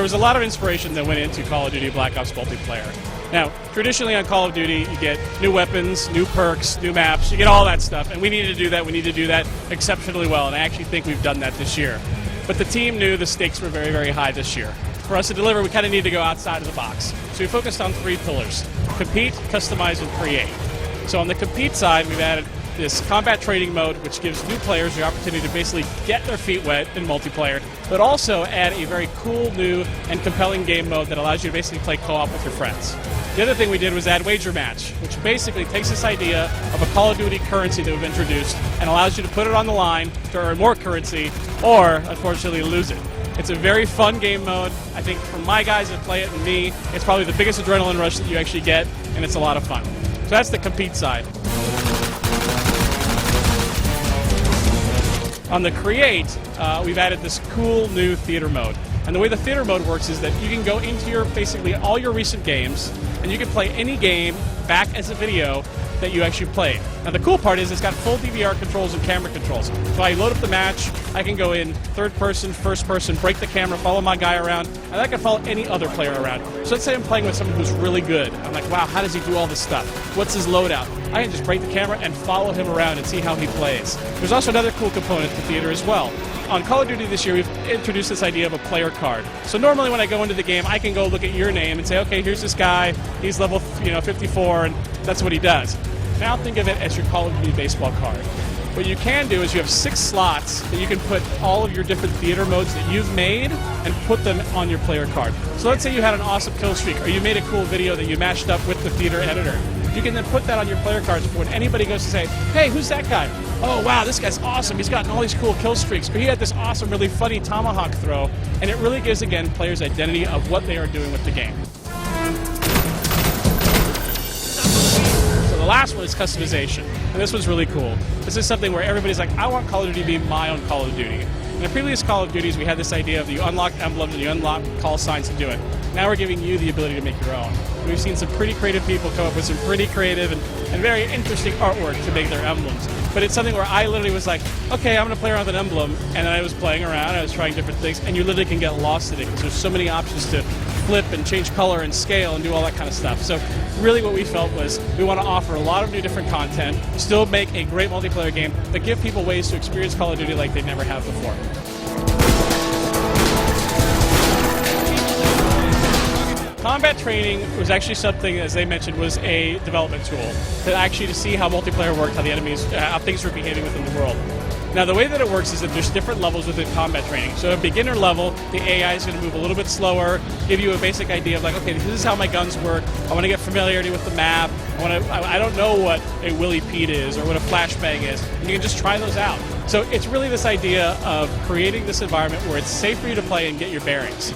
was a lot of inspiration that went into Call of Duty Black Ops multiplayer. Now, traditionally on Call of Duty, you get new weapons, new perks, new maps, you get all that stuff, and we needed to do that. We need to do that exceptionally well, and I actually think we've done that this year. But the team knew the stakes were very, very high this year. For us to deliver, we kind of need to go outside of the box. So we focused on 3 pillars: compete, customize, and create. So on the compete side, we've added this combat training mode, which gives new players the opportunity to basically get their feet wet in multiplayer, but also add a very cool, new, and compelling game mode that allows you to basically play co-op with your friends. The other thing we did was add Wager Match, which basically takes this idea of a Call of Duty currency that we've introduced and allows you to put it on the line to earn more currency or, unfortunately, lose it. It's a very fun game mode. I think for my guys that play it and me, it's probably the biggest adrenaline rush that you actually get, and it's a lot of fun. So that's the compete side. On the create, we've added this cool new theater mode. And the way the theater mode works is that you can go into your basically all your recent games, and you can play any game back as a video that you actually played. Now the cool part is it's got full DVR controls and camera controls. So I load up the match, I can go in third person, first person, break the camera, follow my guy around, and I can follow any other player around. So let's say I'm playing with someone who's really good. I'm like, wow, how does he do all this stuff? What's his loadout? I can just break the camera and follow him around and see how he plays. There's also another cool component to theater as well. On Call of Duty this year, we've introduced this idea of a player card. So normally when I go into the game, I can go look at your name and say, okay, here's this guy, he's level 54, and that's what he does. Now think of it as your Call of Duty baseball card. What you can do is you have 6 slots that you can put all of your different theater modes that you've made and put them on your player card. So let's say you had an awesome kill streak, or you made a cool video that you mashed up with the theater editor. You can then put that on your player cards for when anybody goes to say, hey, who's that guy? Oh, wow, this guy's awesome. He's gotten all these cool kill streaks. Or he had this awesome, really funny tomahawk throw. And it really gives, again, players identity of what they are doing with the game. So the last one is customization. And this one's really cool. This is something where everybody's like, I want Call of Duty to be my own Call of Duty. In the previous Call of Duties, we had this idea of you unlock emblems and you unlock call signs to do it. Now we're giving you the ability to make your own. We've seen some pretty creative people come up with some pretty creative and very interesting artwork to make their emblems. But it's something where I literally was like, okay, I'm going to play around with an emblem, and then I was playing around, I was trying different things, and you literally can get lost in it because there's so many options to flip and change color and scale and do all that kind of stuff. So really what we felt was we want to offer a lot of new different content, still make a great multiplayer game, but give people ways to experience Call of Duty like they never have before. Combat training was actually something, as they mentioned, was a development tool to see how multiplayer worked, how the enemies, how things were behaving within the world. Now, the way that it works is that there's different levels within combat training. So at beginner level, the AI is going to move a little bit slower, give you a basic idea of like, okay, this is how my guns work. I want to get familiarity with the map. I don't know what a Willy Pete is or what a flashbang is. And you can just try those out. So it's really this idea of creating this environment where it's safe for you to play and get your bearings.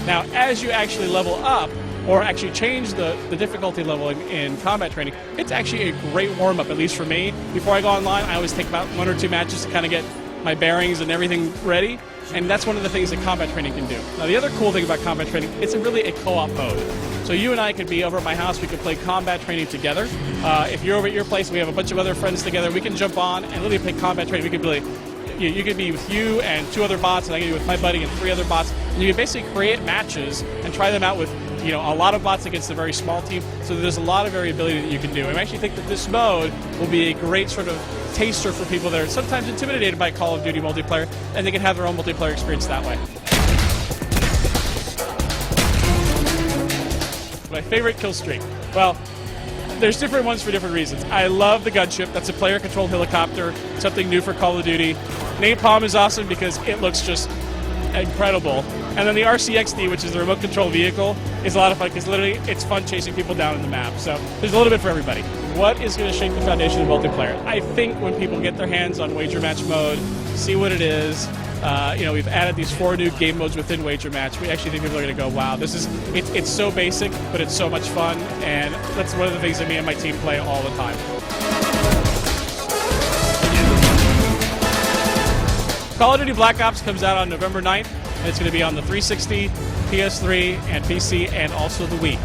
Now, as you actually level up, or actually change the difficulty level in combat training, it's actually a great warm-up, at least for me. Before I go online, I always take about 1 or 2 matches to kind of get my bearings and everything ready, and that's one of the things that combat training can do. Now, the other cool thing about combat training, it's really a co-op mode. So you and I could be over at my house, we could play combat training together. If you're over at your place, we have a bunch of other friends together, we can jump on and really play combat training. We could really... You could be with you and 2 other bots, and I can be with my buddy and 3 other bots. And you can basically create matches and try them out with a lot of bots against a very small team. So there's a lot of variability that you can do. And I actually think that this mode will be a great sort of taster for people that are sometimes intimidated by Call of Duty multiplayer, and they can have their own multiplayer experience that way. My favorite kill streak. Well, there's different ones for different reasons. I love the gunship. That's a player-controlled helicopter, something new for Call of Duty. Napalm is awesome because it looks just incredible. And then the RCXD, which is the remote-controlled vehicle, is a lot of fun because literally it's fun chasing people down on the map. So there's a little bit for everybody. What is going to shake the foundation of multiplayer? I think when people get their hands on Wager Match mode, see what it is. We've added these 4 new game modes within Wager Match. We actually think people are going to go, wow, it's so basic, but it's so much fun, and that's one of the things that me and my team play all the time. Call of Duty Black Ops comes out on November 9th, and it's going to be on the 360, PS3, and PC, and also the Wii.